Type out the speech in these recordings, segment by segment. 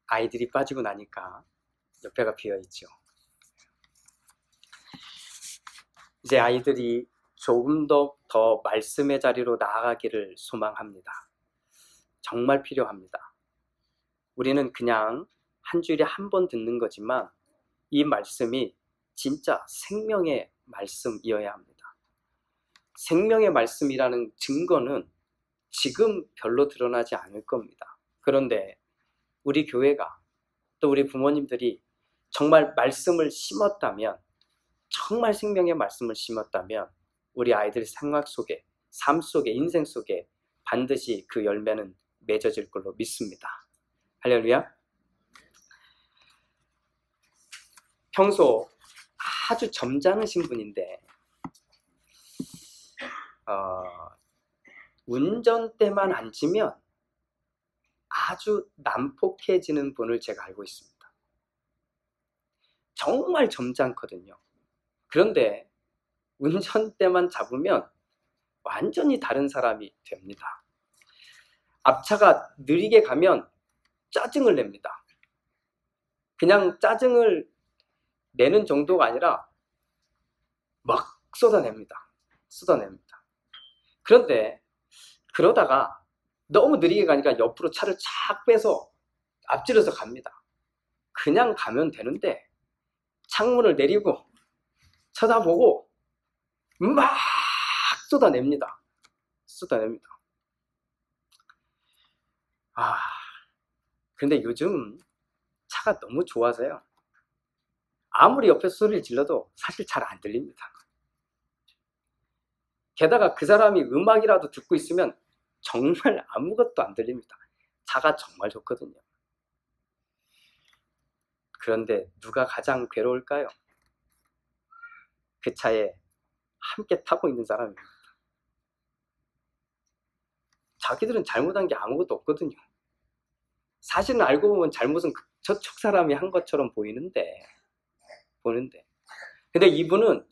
아이들이 빠지고 나니까 옆에가 비어있죠. 이제 아이들이 조금 더 말씀의 자리로 나아가기를 소망합니다. 정말 필요합니다. 우리는 그냥 한 주일에 한 번 듣는 거지만 이 말씀이 진짜 생명의 말씀이어야 합니다. 생명의 말씀이라는 증거는 지금 별로 드러나지 않을 겁니다. 그런데 우리 교회가 또 우리 부모님들이 정말 말씀을 심었다면, 정말 생명의 말씀을 심었다면 우리 아이들 생활 속에, 삶 속에, 인생 속에 반드시 그 열매는 맺어질 걸로 믿습니다. 할렐루야. 평소 아주 점잖으신 분인데 운전대만 앉으면 아주 난폭해지는 분을 제가 알고 있습니다. 정말 점잖거든요. 그런데 운전대만 잡으면 완전히 다른 사람이 됩니다. 앞차가 느리게 가면 짜증을 냅니다. 그냥 짜증을 내는 정도가 아니라 막 쏟아냅니다. 그런데 그러다가 너무 느리게 가니까 옆으로 차를 착 빼서 앞질러서 갑니다. 그냥 가면 되는데 창문을 내리고 쳐다보고 막 쏟아냅니다. 근데 요즘 차가 너무 좋아서요, 아무리 옆에서 소리를 질러도 사실 잘 안 들립니다. 게다가 그 사람이 음악이라도 듣고 있으면 정말 아무것도 안 들립니다. 차가 정말 좋거든요. 그런데 누가 가장 괴로울까요? 그 차에 함께 타고 있는 사람입니다. 자기들은 잘못한 게 아무것도 없거든요. 사실은 알고 보면 잘못은 저쪽 사람이 한 것처럼 보이는데 근데 이분은,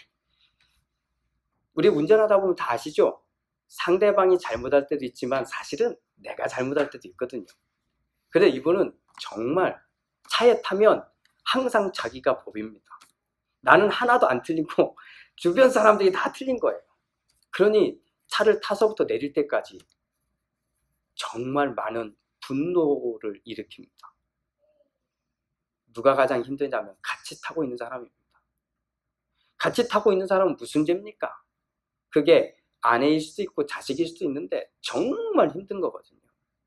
우리 운전하다 보면 다 아시죠? 상대방이 잘못할 때도 있지만 사실은 내가 잘못할 때도 있거든요. 근데 이분은 정말 차에 타면 항상 자기가 법입니다. 나는 하나도 안 틀리고 주변 사람들이 다 틀린 거예요. 그러니 차를 타서부터 내릴 때까지 정말 많은 분노를 일으킵니다. 누가 가장 힘드냐면 같이 타고 있는 사람입니다. 같이 타고 있는 사람은 무슨 죄입니까? 그게 아내일 수도 있고 자식일 수도 있는데 정말 힘든 거거든요.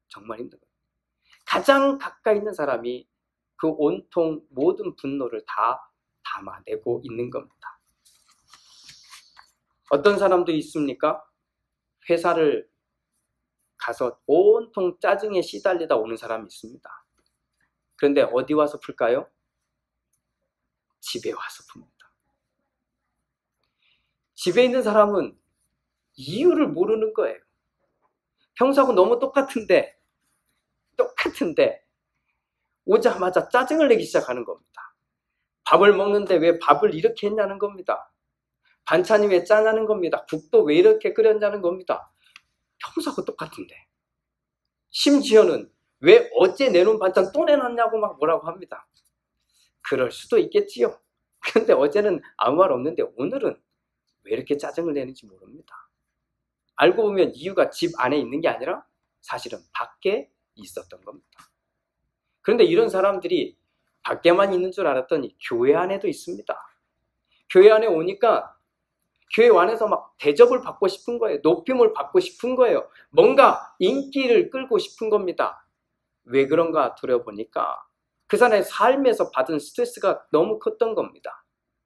정말 힘든 거예요. 가장 가까이 있는 사람이 그 온통 모든 분노를 다 담아내고 있는 겁니다. 어떤 사람도 있습니까? 회사를 가서 온통 짜증에 시달리다 오는 사람이 있습니다. 그런데 어디 와서 풀까요? 집에 와서 풉니다. 집에 있는 사람은 이유를 모르는 거예요. 평소하고 너무 똑같은데 오자마자 짜증을 내기 시작하는 겁니다. 밥을 먹는데 왜 밥을 이렇게 했냐는 겁니다. 반찬이 왜 짜냐는 겁니다. 국도 왜 이렇게 끓였냐는 겁니다. 평소하고 똑같은데. 심지어는 왜 어제 내놓은 반찬 또 내놨냐고 막 뭐라고 합니다. 그럴 수도 있겠지요. 그런데 어제는 아무 말 없는데 오늘은 왜 이렇게 짜증을 내는지 모릅니다. 알고 보면 이유가 집 안에 있는 게 아니라 사실은 밖에 있었던 겁니다. 그런데 이런 사람들이 밖에만 있는 줄 알았더니 교회 안에도 있습니다. 교회 안에 오니까 교회 안에서 막 대접을 받고 싶은 거예요. 높임을 받고 싶은 거예요. 뭔가 인기를 끌고 싶은 겁니다. 왜 그런가 돌아보니까 그 사람의 삶에서 받은 스트레스가 너무 컸던 겁니다.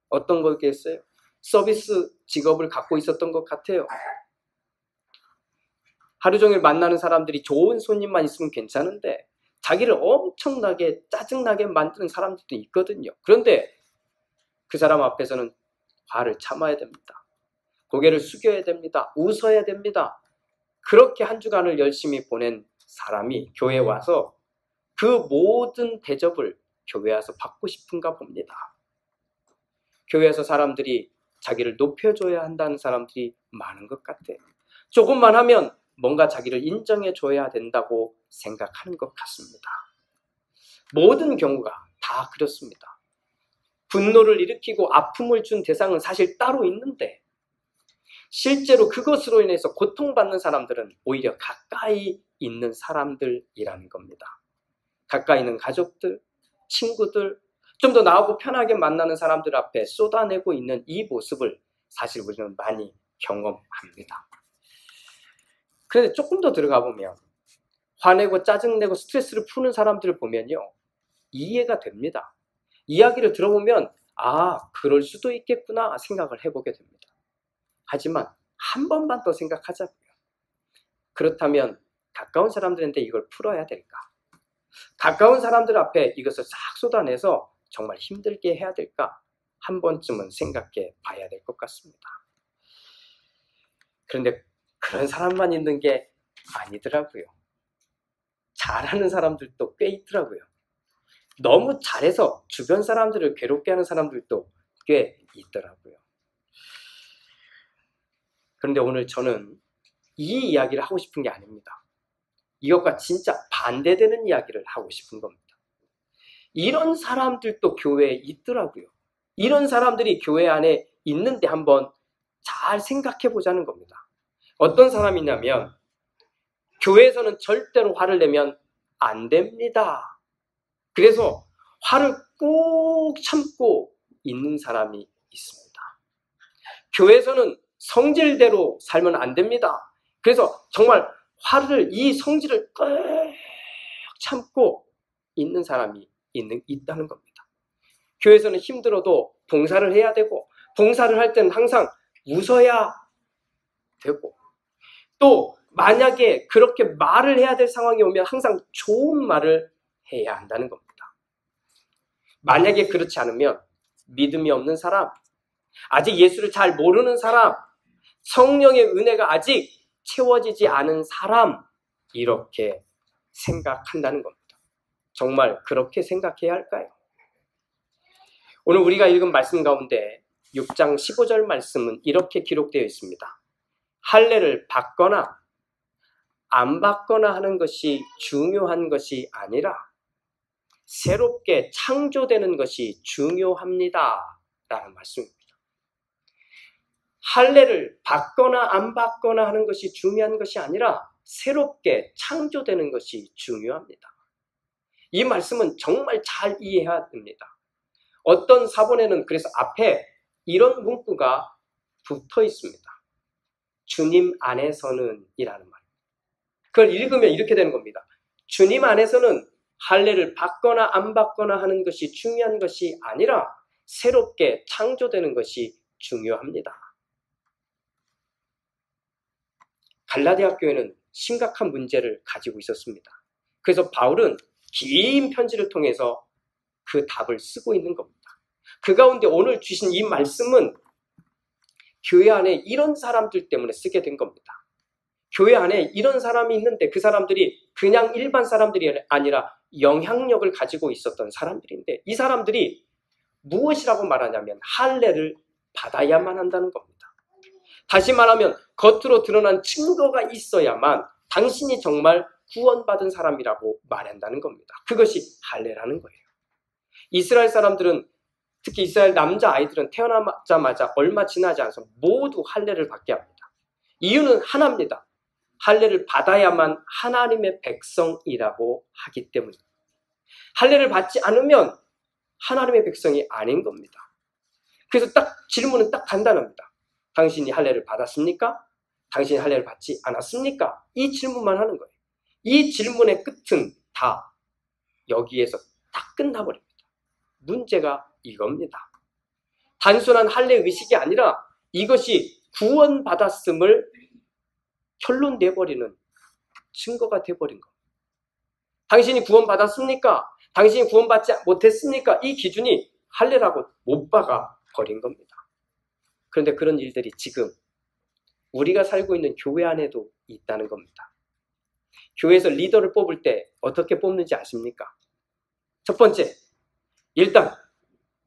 어떤 거겠어요? 서비스 직업을 갖고 있었던 것 같아요. 하루 종일 만나는 사람들이 좋은 손님만 있으면 괜찮은데 자기를 엄청나게 짜증나게 만드는 사람들도 있거든요. 그런데 그 사람 앞에서는 화를 참아야 됩니다. 고개를 숙여야 됩니다. 웃어야 됩니다. 그렇게 한 주간을 열심히 보낸 사람이 교회에 와서 그 모든 대접을 교회에 와서 받고 싶은가 봅니다. 교회에서 사람들이 자기를 높여줘야 한다는 사람들이 많은 것 같아요. 조금만 하면 뭔가 자기를 인정해줘야 된다고 생각하는 것 같습니다. 모든 경우가 다 그렇습니다. 분노를 일으키고 아픔을 준 대상은 사실 따로 있는데 실제로 그것으로 인해서 고통받는 사람들은 오히려 가까이 있는 사람들이라는 겁니다. 가까이 있는 가족들, 친구들, 좀 더 나하고 편하게 만나는 사람들 앞에 쏟아내고 있는 이 모습을 사실 우리는 많이 경험합니다. 그런데 조금 더 들어가 보면 화내고 짜증내고 스트레스를 푸는 사람들을 보면요, 이해가 됩니다. 이야기를 들어보면 그럴 수도 있겠구나 생각을 해보게 됩니다. 하지만 한 번만 더 생각하자고요. 그렇다면 가까운 사람들한테 이걸 풀어야 될까? 가까운 사람들 앞에 이것을 싹 쏟아내서 정말 힘들게 해야 될까? 한 번쯤은 생각해 봐야 될 것 같습니다. 그런데 그런 사람만 있는 게 아니더라고요. 잘하는 사람들도 꽤 있더라고요. 너무 잘해서 주변 사람들을 괴롭게 하는 사람들도 꽤 있더라고요. 그런데 오늘 저는 이 이야기를 하고 싶은 게 아닙니다. 이것과 진짜 반대되는 이야기를 하고 싶은 겁니다. 이런 사람들도 교회에 있더라고요. 이런 사람들이 교회 안에 있는데 한번 잘 생각해 보자는 겁니다. 어떤 사람이냐면 교회에서는 절대로 화를 내면 안 됩니다. 그래서 화를 꼭 참고 있는 사람이 있습니다. 교회에서는 성질대로 살면 안 됩니다. 그래서 정말 이 성질을 꼭 참고 있는 사람이 있다는 겁니다. 교회에서는 힘들어도 봉사를 해야 되고 봉사를 할 때는 항상 웃어야 되고 또 만약에 그렇게 말을 해야 될 상황이 오면 항상 좋은 말을 해야 한다는 겁니다. 만약에 그렇지 않으면 믿음이 없는 사람, 아직 예수를 잘 모르는 사람, 성령의 은혜가 아직 채워지지 않은 사람, 이렇게 생각한다는 겁니다. 정말 그렇게 생각해야 할까요? 오늘 우리가 읽은 말씀 가운데 6장 15절 말씀은 이렇게 기록되어 있습니다. 할례를 받거나 안 받거나 하는 것이 중요한 것이 아니라 새롭게 창조되는 것이 중요합니다. 라는 말씀입니다. 할례를 받거나 안 받거나 하는 것이 중요한 것이 아니라 새롭게 창조되는 것이 중요합니다. 이 말씀은 정말 잘 이해해야 됩니다. 어떤 사본에는 그래서 앞에 이런 문구가 붙어 있습니다. 주님 안에서는 이라는 말. 그걸 읽으면 이렇게 되는 겁니다. 주님 안에서는 할례를 받거나 안 받거나 하는 것이 중요한 것이 아니라 새롭게 창조되는 것이 중요합니다. 갈라디아 교회는 심각한 문제를 가지고 있었습니다. 그래서 바울은 긴 편지를 통해서 그 답을 쓰고 있는 겁니다. 그 가운데 오늘 주신 이 말씀은 교회 안에 이런 사람들 때문에 쓰게 된 겁니다. 교회 안에 이런 사람이 있는데 그 사람들이 그냥 일반 사람들이 아니라 영향력을 가지고 있었던 사람들인데 이 사람들이 무엇이라고 말하냐면 할례를 받아야만 한다는 겁니다. 다시 말하면 겉으로 드러난 증거가 있어야만 당신이 정말 구원받은 사람이라고 말한다는 겁니다. 그것이 할례라는 거예요. 이스라엘 사람들은 특히 이스라엘 남자아이들은 태어나자마자 얼마 지나지 않아서 모두 할례를 받게 합니다. 이유는 하나입니다. 할례를 받아야만 하나님의 백성이라고 하기 때문입니다. 할례를 받지 않으면 하나님의 백성이 아닌 겁니다. 그래서 질문은 딱 간단합니다. 당신이 할례를 받았습니까? 당신이 할례를 받지 않았습니까? 이 질문만 하는 거예요. 이 질문의 끝은 다 여기에서 딱 끝나버립니다. 문제가 이겁니다. 단순한 할례 의식이 아니라 이것이 구원받았음을 결론 내버리는 증거가 돼버린 겁니다. 당신이 구원받았습니까? 당신이 구원받지 못했습니까? 이 기준이 할례라고 못 박아 버린 겁니다. 그런데 그런 일들이 지금 우리가 살고 있는 교회 안에도 있다는 겁니다. 교회에서 리더를 뽑을 때 어떻게 뽑는지 아십니까? 첫 번째, 일단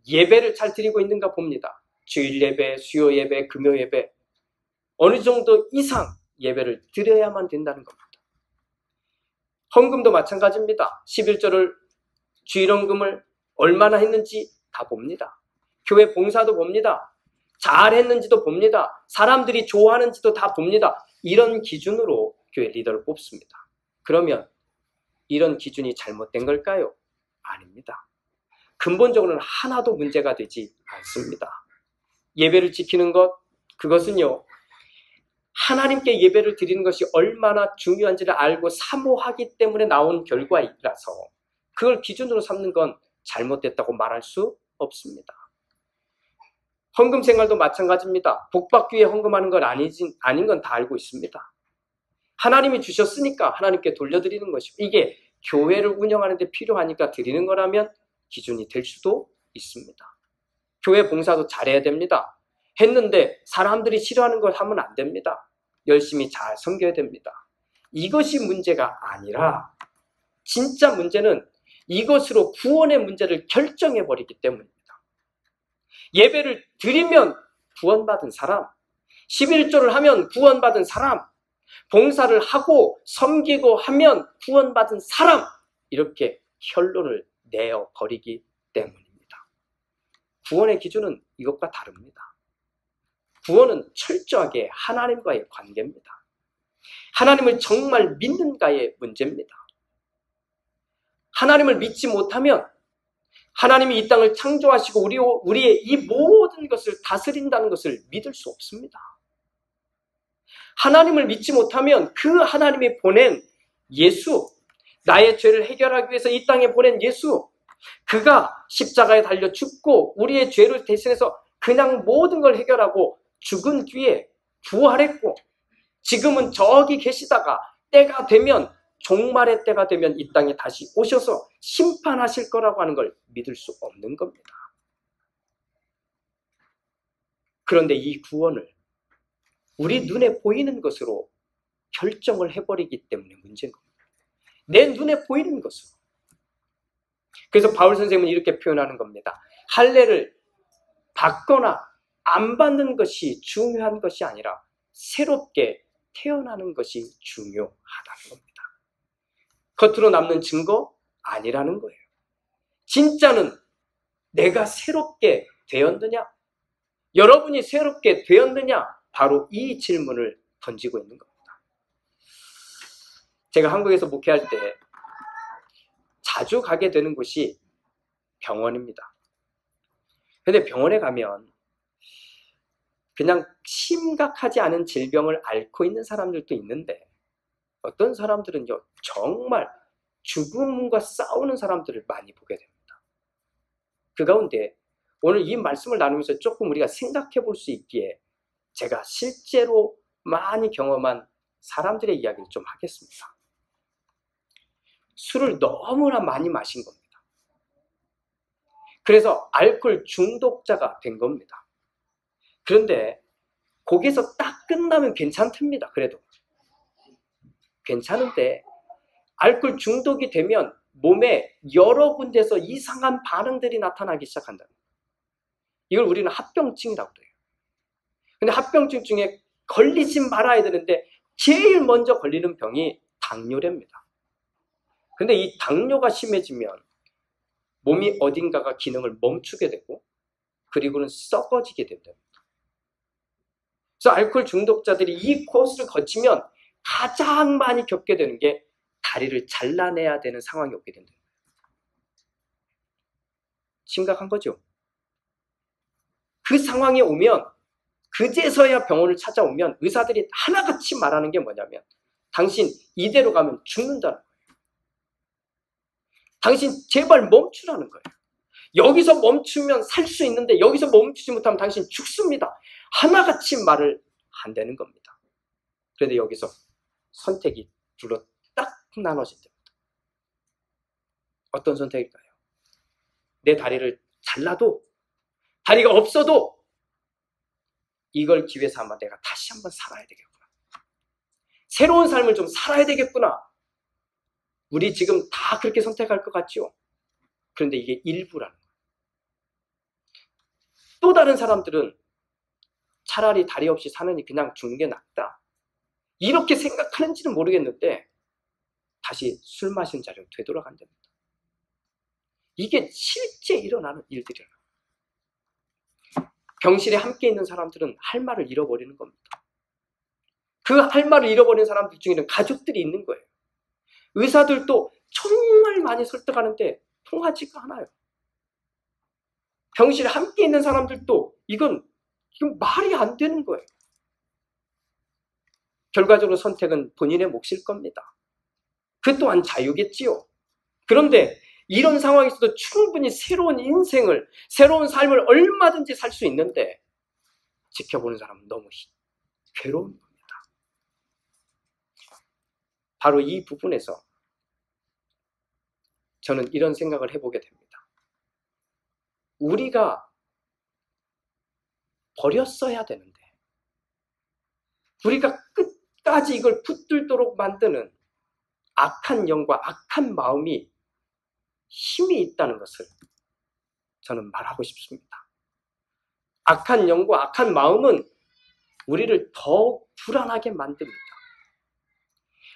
예배를 잘 드리고 있는가 봅니다. 주일 예배, 수요 예배, 금요 예배 어느 정도 이상 예배를 드려야만 된다는 겁니다. 헌금도 마찬가지입니다. 11절을 주일원금을 얼마나 했는지 다 봅니다. 교회 봉사도 봅니다. 잘했는지도 봅니다. 사람들이 좋아하는지도 다 봅니다. 이런 기준으로 교회 리더를 뽑습니다. 그러면 이런 기준이 잘못된 걸까요? 아닙니다. 근본적으로는 하나도 문제가 되지 않습니다. 예배를 지키는 것, 그것은요, 하나님께 예배를 드리는 것이 얼마나 중요한지를 알고 사모하기 때문에 나온 결과이라서 그걸 기준으로 삼는 건 잘못됐다고 말할 수 없습니다. 헌금 생활도 마찬가지입니다. 복받기 위해 헌금하는 건 아닌 건 다 알고 있습니다. 하나님이 주셨으니까 하나님께 돌려드리는 것이고, 이게 교회를 운영하는 데 필요하니까 드리는 거라면 기준이 될 수도 있습니다. 교회 봉사도 잘해야 됩니다. 했는데 사람들이 싫어하는 걸 하면 안 됩니다. 열심히 잘 섬겨야 됩니다. 이것이 문제가 아니라 진짜 문제는 이것으로 구원의 문제를 결정해버리기 때문입니다. 예배를 드리면 구원받은 사람, 11조를 하면 구원받은 사람, 봉사를 하고 섬기고 하면 구원받은 사람, 이렇게 결론을 내어버리기 때문입니다. 구원의 기준은 이것과 다릅니다. 구원은 철저하게 하나님과의 관계입니다. 하나님을 정말 믿는가의 문제입니다. 하나님을 믿지 못하면 하나님이 이 땅을 창조하시고 우리의 이 모든 것을 다스린다는 것을 믿을 수 없습니다. 하나님을 믿지 못하면 그 하나님이 보낸 예수, 나의 죄를 해결하기 위해서 이 땅에 보낸 예수, 그가 십자가에 달려 죽고 우리의 죄를 대신해서 그냥 모든 걸 해결하고 죽은 뒤에 부활했고 지금은 저기 계시다가 때가 되면, 종말의 때가 되면 이 땅에 다시 오셔서 심판하실 거라고 하는 걸 믿을 수 없는 겁니다. 그런데 이 구원을 우리 눈에 보이는 것으로 결정을 해버리기 때문에 문제인 겁니다. 내 눈에 보이는 것으로. 그래서 바울 선생님은 이렇게 표현하는 겁니다. 할례를 받거나 안 받는 것이 중요한 것이 아니라 새롭게 태어나는 것이 중요하다는 겁니다. 겉으로 남는 증거 아니라는 거예요. 진짜는 내가 새롭게 되었느냐? 여러분이 새롭게 되었느냐? 바로 이 질문을 던지고 있는 겁니다. 제가 한국에서 목회할 때 자주 가게 되는 곳이 병원입니다. 근데 병원에 가면 그냥 심각하지 않은 질병을 앓고 있는 사람들도 있는데 어떤 사람들은요, 정말 죽음과 싸우는 사람들을 많이 보게 됩니다. 그 가운데 오늘 이 말씀을 나누면서 조금 우리가 생각해 볼 수 있기에 제가 실제로 많이 경험한 사람들의 이야기를 좀 하겠습니다. 술을 너무나 많이 마신 겁니다. 그래서 알코올 중독자가 된 겁니다. 그런데 거기서 딱 끝나면 괜찮답니다. 그래도 괜찮은데 알코올 중독이 되면 몸에 여러 군데서 이상한 반응들이 나타나기 시작한다. 이걸 우리는 합병증이라고 해요. 근데 합병증 중에 걸리지 말아야 되는데 제일 먼저 걸리는 병이 당뇨랍니다. 근데 이 당뇨가 심해지면 몸이 어딘가가 기능을 멈추게 되고 그리고는 썩어지게 된답니다. 그래서 알코올 중독자들이 이 코스를 거치면 가장 많이 겪게 되는 게 다리를 잘라내야 되는 상황이 오게 된다. 심각한 거죠. 그 상황이 오면 그제서야 병원을 찾아오면 의사들이 하나같이 말하는 게 뭐냐면 당신 이대로 가면 죽는다는 거예요. 당신 제발 멈추라는 거예요. 여기서 멈추면 살 수 있는데 여기서 멈추지 못하면 당신 죽습니다. 하나같이 말을 한다는 겁니다. 그런데 여기서 선택이 둘로 딱 나눠진답니다. 어떤 선택일까요? 내 다리를 잘라도, 다리가 없어도 이걸 기회 삼아 내가 다시 한번 살아야 되겠구나. 새로운 삶을 좀 살아야 되겠구나. 우리 지금 다 그렇게 선택할 것 같죠? 그런데 이게 일부라는 거예요. 또 다른 사람들은 차라리 다리 없이 사느니 그냥 죽는 게 낫다. 이렇게 생각하는지는 모르겠는데 다시 술 마신 자리로 되돌아간답니다. 이게 실제 일어나는 일들이에요. 병실에 함께 있는 사람들은 할 말을 잃어버리는 겁니다. 그 할 말을 잃어버린 사람들 중에는 가족들이 있는 거예요. 의사들도 정말 많이 설득하는데 통하지가 않아요. 병실에 함께 있는 사람들도 이건 말이 안 되는 거예요. 결과적으로 선택은 본인의 몫일 겁니다. 그 또한 자유겠지요. 그런데 이런 상황에서도 충분히 새로운 인생을, 새로운 삶을 얼마든지 살 수 있는데 지켜보는 사람은 너무 괴로운 겁니다. 바로 이 부분에서 저는 이런 생각을 해보게 됩니다. 우리가 버렸어야 되는데 우리가 끝까지 이걸 붙들도록 만드는 악한 영과 악한 마음이 힘이 있다는 것을 저는 말하고 싶습니다. 악한 영과 악한 마음은 우리를 더욱 불안하게 만듭니다.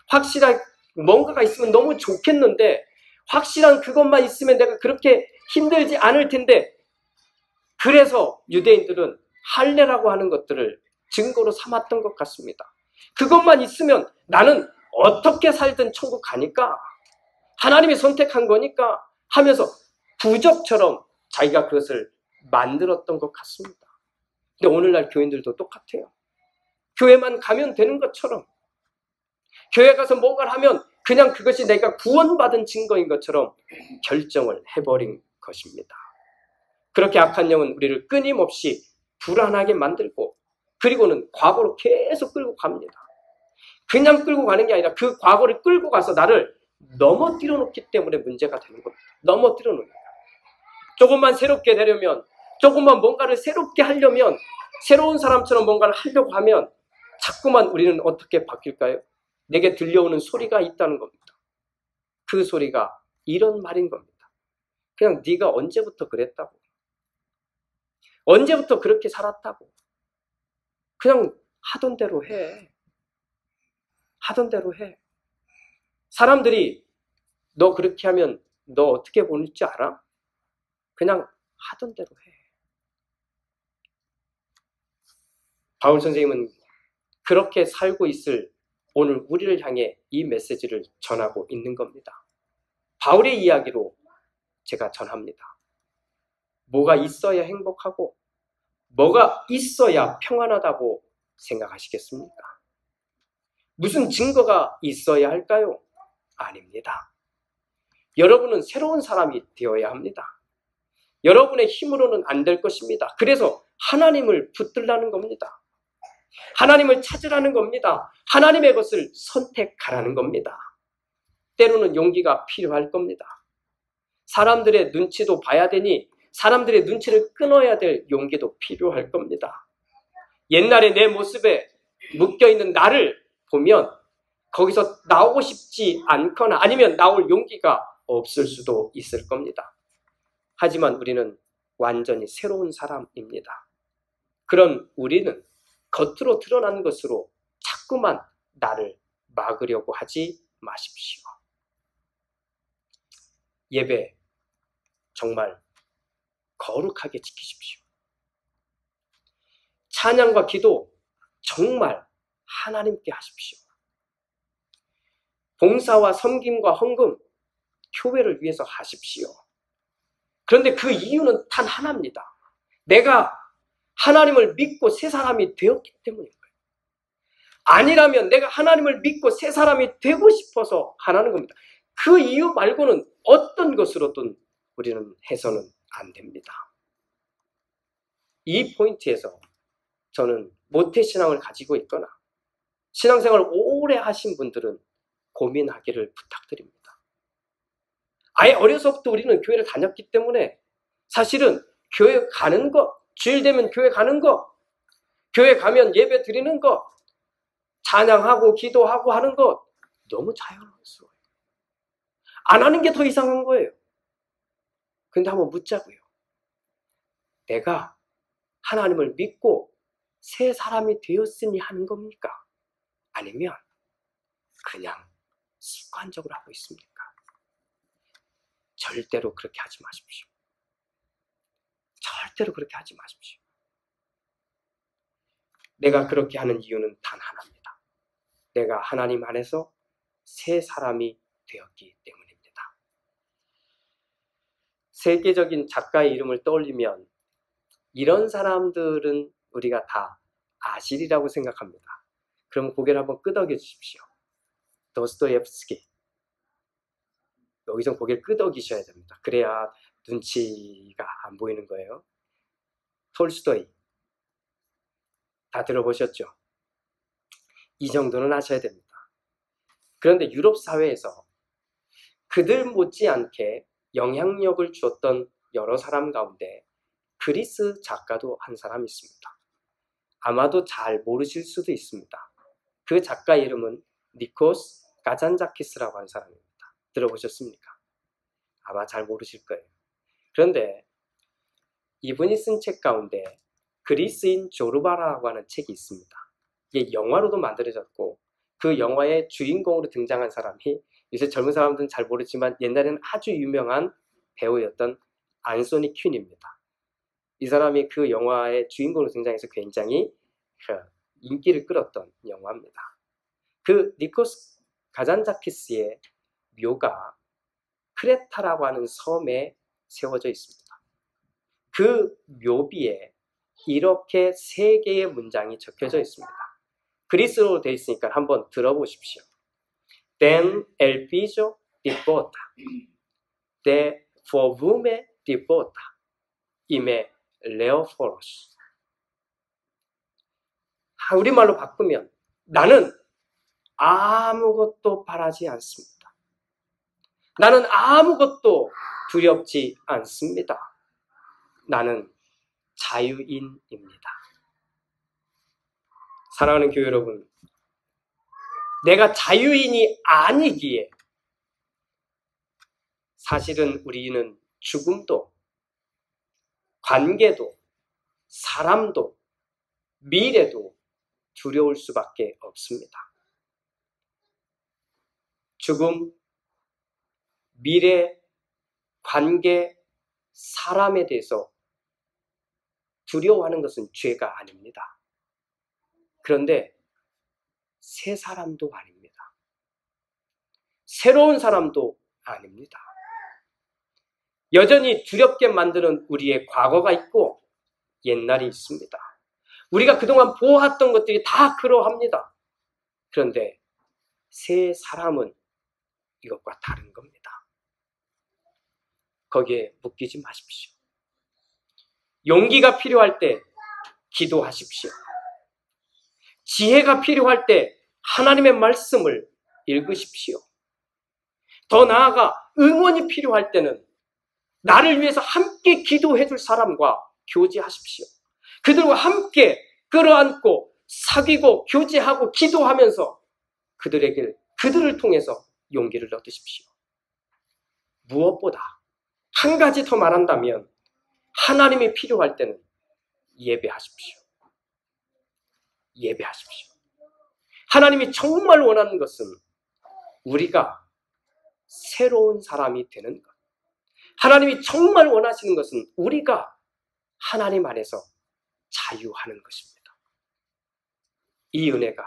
확실한 뭔가가 있으면 너무 좋겠는데 확실한 그것만 있으면 내가 그렇게 힘들지 않을 텐데, 그래서 유대인들은 할례라고 하는 것들을 증거로 삼았던 것 같습니다. 그것만 있으면 나는 어떻게 살든 천국 가니까, 하나님이 선택한 거니까 하면서 부적처럼 자기가 그것을 만들었던 것 같습니다. 근데 오늘날 교인들도 똑같아요. 교회만 가면 되는 것처럼, 교회 가서 뭔가를 하면 그냥 그것이 내가 구원받은 증거인 것처럼 결정을 해버린 것입니다. 그렇게 악한 영은 우리를 끊임없이 불안하게 만들고, 그리고는 과거로 계속 끌고 갑니다. 그냥 끌고 가는 게 아니라 그 과거를 끌고 가서 나를 넘어뜨려 놓기 때문에 문제가 되는 겁니다. 넘어뜨려 놓는 거예요. 조금만 새롭게 되려면, 조금만 뭔가를 새롭게 하려면, 새로운 사람처럼 뭔가를 하려고 하면 자꾸만 우리는 어떻게 바뀔까요? 내게 들려오는 소리가 있다는 겁니다. 그 소리가 이런 말인 겁니다. 그냥 네가 언제부터 그랬다고, 언제부터 그렇게 살았다고, 그냥 하던 대로 해. 하던 대로 해. 사람들이 너 그렇게 하면 너 어떻게 보는지 알아? 그냥 하던 대로 해. 바울 선생님은 그렇게 살고 있을 오늘 우리를 향해 이 메시지를 전하고 있는 겁니다. 바울의 이야기로 제가 전합니다. 뭐가 있어야 행복하고 뭐가 있어야 평안하다고 생각하시겠습니까? 무슨 증거가 있어야 할까요? 아닙니다. 여러분은 새로운 사람이 되어야 합니다. 여러분의 힘으로는 안 될 것입니다. 그래서 하나님을 붙들라는 겁니다. 하나님을 찾으라는 겁니다. 하나님의 것을 선택하라는 겁니다. 때로는 용기가 필요할 겁니다. 사람들의 눈치도 봐야 되니 사람들의 눈치를 끊어야 될 용기도 필요할 겁니다. 옛날에 내 모습에 묶여있는 나를 보면 거기서 나오고 싶지 않거나 아니면 나올 용기가 없을 수도 있을 겁니다. 하지만 우리는 완전히 새로운 사람입니다. 그런 우리는 겉으로 드러나는 것으로 자꾸만 나를 막으려고 하지 마십시오. 예배 정말 거룩하게 지키십시오. 찬양과 기도 정말 하나님께 하십시오. 봉사와 섬김과 헌금 교회를 위해서 하십시오. 그런데 그 이유는 단 하나입니다. 내가 하나님을 믿고 새 사람이 되었기 때문인 거예요. 아니라면 내가 하나님을 믿고 새 사람이 되고 싶어서 하라는 겁니다. 그 이유 말고는 어떤 것으로든 우리는 해서는 안 됩니다. 이 포인트에서 저는 모태신앙을 가지고 있거나 신앙생활을 오래 하신 분들은 고민하기를 부탁드립니다. 아예 어려서부터 우리는 교회를 다녔기 때문에 사실은 교회 가는 것, 주일 되면 교회 가는 것, 교회 가면 예배 드리는 것, 찬양하고 기도하고 하는 것 너무 자연스러워요. 안 하는 게 더 이상한 거예요. 근데 한번 묻자고요. 내가 하나님을 믿고 새 사람이 되었으니 하는 겁니까? 아니면 그냥 습관적으로 하고 있습니까? 절대로 그렇게 하지 마십시오. 절대로 그렇게 하지 마십시오. 내가 그렇게 하는 이유는 단 하나입니다. 내가 하나님 안에서 새 사람이 되었기 때문입니다. 세계적인 작가의 이름을 떠올리면 이런 사람들은 우리가 다 아시리라고 생각합니다. 그럼 고개를 한번 끄덕여 주십시오. 도스토옙스키. 여기서 고개를 끄덕이셔야 됩니다. 그래야 눈치가 안 보이는 거예요. 톨스토이. 다 들어보셨죠? 이 정도는 아셔야 됩니다. 그런데 유럽 사회에서 그들 못지않게 영향력을 주었던 여러 사람 가운데 그리스 작가도 한 사람 있습니다. 아마도 잘 모르실 수도 있습니다. 그 작가 이름은 니코스 가잔자키스라고 하는 사람입니다. 들어보셨습니까? 아마 잘 모르실 거예요. 그런데 이분이 쓴 책 가운데 그리스인 조르바라고 하는 책이 있습니다. 이게 영화로도 만들어졌고 그 영화의 주인공으로 등장한 사람이 요새 젊은 사람들은 잘 모르지만 옛날에는 아주 유명한 배우였던 안소니 퀸입니다. 이 사람이 그 영화의 주인공으로 등장해서 굉장히 인기를 끌었던 영화입니다. 그 니코스 가잔자키스의 묘가 크레타라고 하는 섬에 세워져 있습니다. 그 묘비에 이렇게 세 개의 문장이 적혀져 있습니다. 그리스어로 되어 있으니까 한번 들어보십시오. Den el pillo devota, de fovume devota, y me leoforos. 우리말로 바꾸면 나는 아무것도 바라지 않습니다. 나는 아무것도 두렵지 않습니다. 나는 자유인입니다. 사랑하는 교회 여러분, 내가 자유인이 아니기에 사실은 우리는 죽음도, 관계도, 사람도, 미래도 두려울 수밖에 없습니다. 죽음, 미래, 관계, 사람에 대해서 두려워하는 것은 죄가 아닙니다. 그런데 새 사람도 아닙니다. 새로운 사람도 아닙니다. 여전히 두렵게 만드는 우리의 과거가 있고 옛날이 있습니다. 우리가 그동안 보았던 것들이 다 그러합니다. 그런데 새 사람은 이것과 다른 겁니다. 거기에 묶이지 마십시오. 용기가 필요할 때 기도하십시오. 지혜가 필요할 때 하나님의 말씀을 읽으십시오. 더 나아가 응원이 필요할 때는 나를 위해서 함께 기도해 줄 사람과 교제하십시오. 그들과 함께 끌어안고 사귀고 교제하고 기도하면서 그들을 통해서 용기를 얻으십시오. 무엇보다 한 가지 더 말한다면 하나님이 필요할 때는 예배하십시오. 예배하십시오. 하나님이 정말 원하는 것은 우리가 새로운 사람이 되는 것. 하나님이 정말 원하시는 것은 우리가 하나님 안에서 자유하는 것입니다. 이 은혜가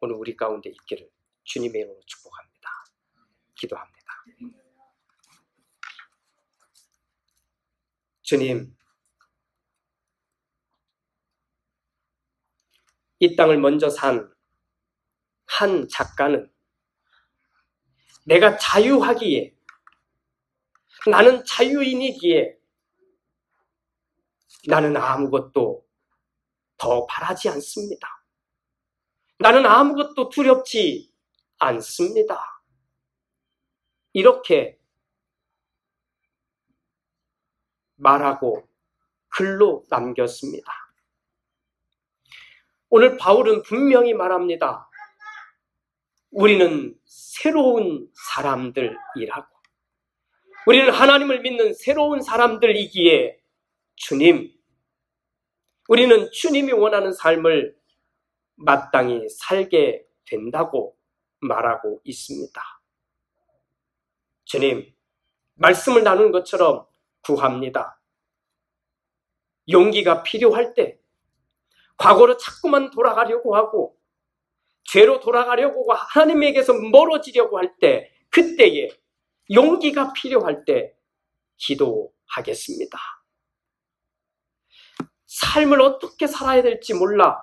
오늘 우리 가운데 있기를 주님의 이름으로 축복합니다. 기도합니다. 주님, 이 땅을 먼저 산 한 작가는 내가 자유하기에, 나는 자유인이기에 나는 아무것도 더 바라지 않습니다. 나는 아무것도 두렵지 않습니다. 이렇게 말하고 글로 남겼습니다. 오늘 바울은 분명히 말합니다. 우리는 새로운 사람들이라고. 우리는 하나님을 믿는 새로운 사람들이기에 주님, 우리는 주님이 원하는 삶을 마땅히 살게 된다고 말하고 있습니다. 주님, 말씀을 나누는 것처럼 구합니다. 용기가 필요할 때, 과거로 자꾸만 돌아가려고 하고 죄로 돌아가려고 하고 하나님에게서 멀어지려고 할 때, 그때에 용기가 필요할 때 기도하겠습니다. 삶을 어떻게 살아야 될지 몰라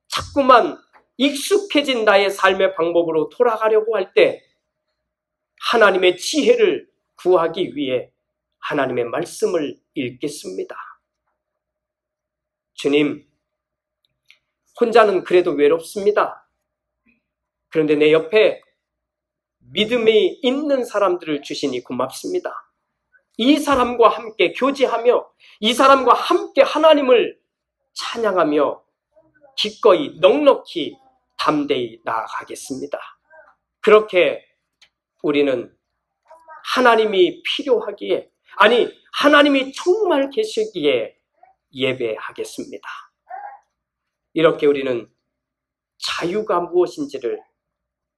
자꾸만 익숙해진 나의 삶의 방법으로 돌아가려고 할 때 하나님의 지혜를 구하기 위해 하나님의 말씀을 읽겠습니다. 주님, 혼자는 그래도 외롭습니다. 그런데 내 옆에 믿음이 있는 사람들을 주시니 고맙습니다. 이 사람과 함께 교제하며 이 사람과 함께 하나님을 찬양하며 기꺼이 넉넉히 담대히 나아가겠습니다. 그렇게 우리는 하나님이 필요하기에, 아니 하나님이 정말 계시기에 예배하겠습니다. 이렇게 우리는 자유가 무엇인지를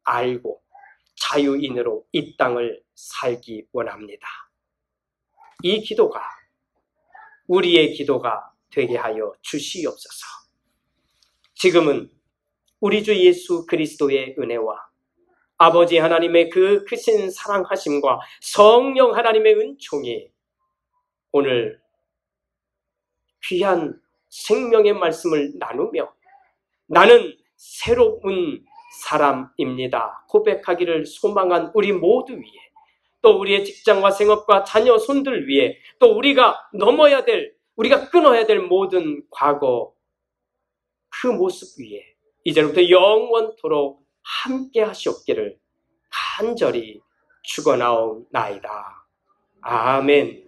알고 자유인으로 이 땅을 살기 원합니다. 이 기도가 우리의 기도가 되게 하여 주시옵소서. 지금은 우리 주 예수 그리스도의 은혜와 아버지 하나님의 그 크신 사랑하심과 성령 하나님의 은총이 오늘 귀한 생명의 말씀을 나누며 나는 새로운 사람입니다 고백하기를 소망한 우리 모두 위에, 또 우리의 직장과 생업과 자녀 손들 위에, 또 우리가 넘어야 될, 우리가 끊어야 될 모든 과거 그 모습 위에 이제부터 영원토록 함께 하시옵기를 간절히 축원하옵나이다. 아멘.